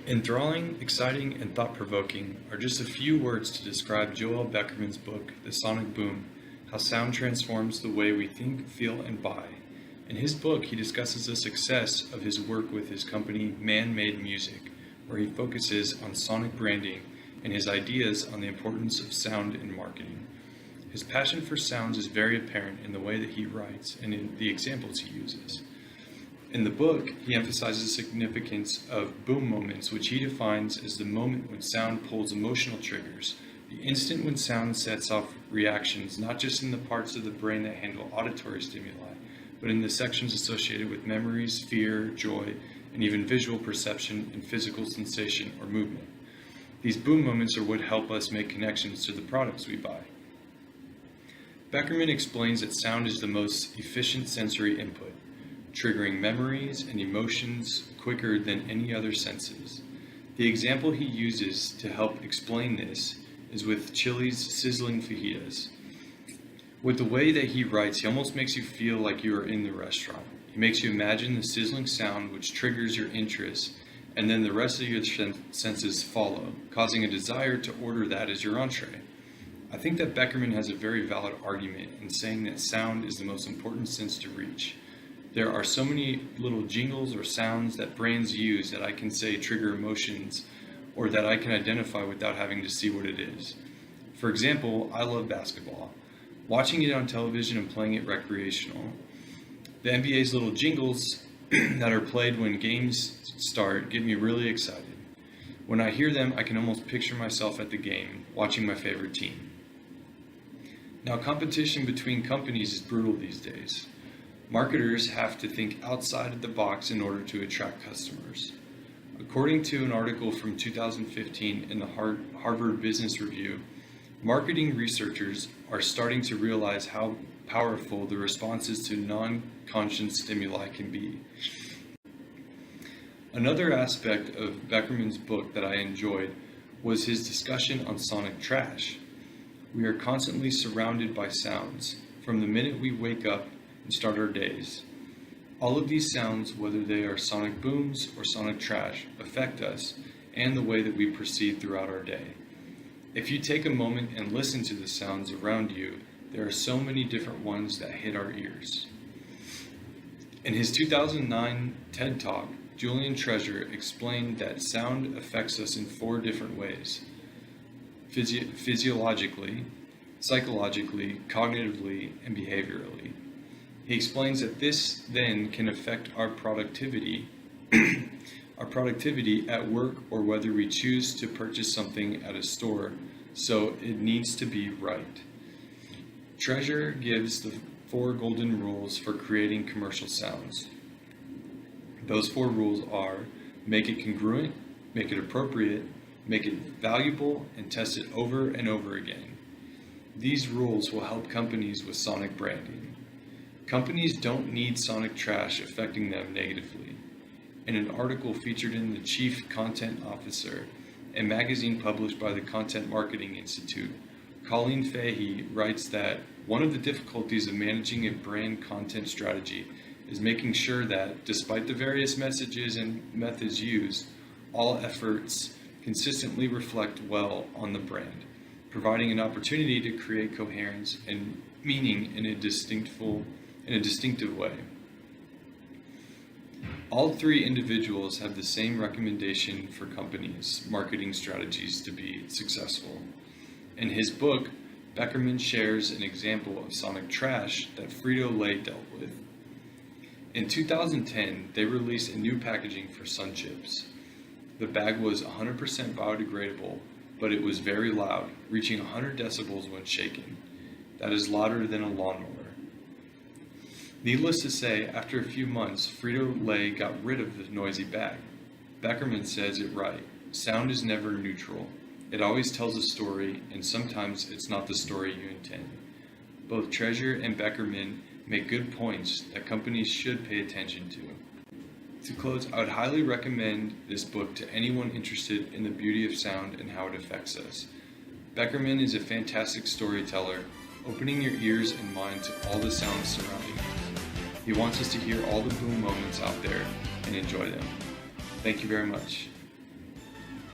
Enthralling, exciting, and thought-provoking are just a few words to describe Joel Beckerman's book, The Sonic Boom: How Sound Transforms the Way We Think, Feel, and Buy. In his book, he discusses the success of his work with his company, Man-Made Music, where he focuses on sonic branding and his ideas on the importance of sound in marketing. His passion for sounds is very apparent in the way that he writes and in the examples he uses. In the book, he emphasizes the significance of boom moments, which he defines as the moment when sound pulls emotional triggers, the instant when sound sets off reactions not just in the parts of the brain that handle auditory stimuli, but in the sections associated with memories, fear, joy, and even visual perception and physical sensation or movement. These boom moments are what help us make connections to the products we buy. Beckerman explains that sound is the most efficient sensory input, triggering memories and emotions quicker than any other senses. The example he uses to help explain this is with Chili's sizzling fajitas. With the way that he writes, he almost makes you feel like you are in the restaurant. He makes you imagine the sizzling sound which triggers your interest, and then the rest of your senses follow, causing a desire to order that as your entree. I think that Beckerman has a very valid argument in saying that sound is the most important sense to reach. There are so many little jingles or sounds that brands use that I can say trigger emotions or that I can identify without having to see what it is. For example, I love basketball. Watching it on television and playing it recreational. The NBA's little jingles that are played when games start get me really excited. When I hear them, I can almost picture myself at the game, watching my favorite team. Now, competition between companies is brutal these days. Marketers have to think outside of the box in order to attract customers. According to an article from 2015 in the Harvard Business Review, marketing researchers are starting to realize how powerful the responses to non-conscious stimuli can be. Another aspect of Beckerman's book that I enjoyed was his discussion on sonic trash. We are constantly surrounded by sounds, from the minute we wake up and start our days. All of these sounds, whether they are sonic booms or sonic trash, affect us and the way that we proceed throughout our day. If you take a moment and listen to the sounds around you, there are so many different ones that hit our ears. In his 2009 TED Talk, Julian Treasure explained that sound affects us in 4 different ways: physiologically, psychologically, cognitively, and behaviorally. He explains that this then can affect our productivity, at work, or whether we choose to purchase something at a store, so it needs to be right. Treasure gives the 4 golden rules for creating commercial sounds. Those 4 rules are: make it congruent, make it appropriate, make it valuable, and test it over and over again. These rules will help companies with sonic branding. Companies don't need sonic trash affecting them negatively. In an article featured in the Chief Content Officer, a magazine published by the Content Marketing Institute, Colleen Fahey writes that one of the difficulties of managing a brand content strategy is making sure that, despite the various messages and methods used, all efforts consistently reflect well on the brand, providing an opportunity to create coherence and meaning in a distinctive way. All 3 individuals have the same recommendation for companies' marketing strategies to be successful. In his book, Beckerman shares an example of sonic trash that Frito-Lay dealt with. In 2010, they released a new packaging for Sun Chips. The bag was 100% biodegradable, but it was very loud, reaching 100 decibels when shaken. That is louder than a lawnmower. Needless to say, after a few months, Frito-Lay got rid of the noisy bag. Beckerman says it right: sound is never neutral. It always tells a story, and sometimes it's not the story you intend. Both Treasure and Beckerman make good points that companies should pay attention to. To close, I would highly recommend this book to anyone interested in the beauty of sound and how it affects us. Beckerman is a fantastic storyteller, opening your ears and mind to all the sounds surrounding us. He wants us to hear all the boom moments out there and enjoy them. Thank you very much.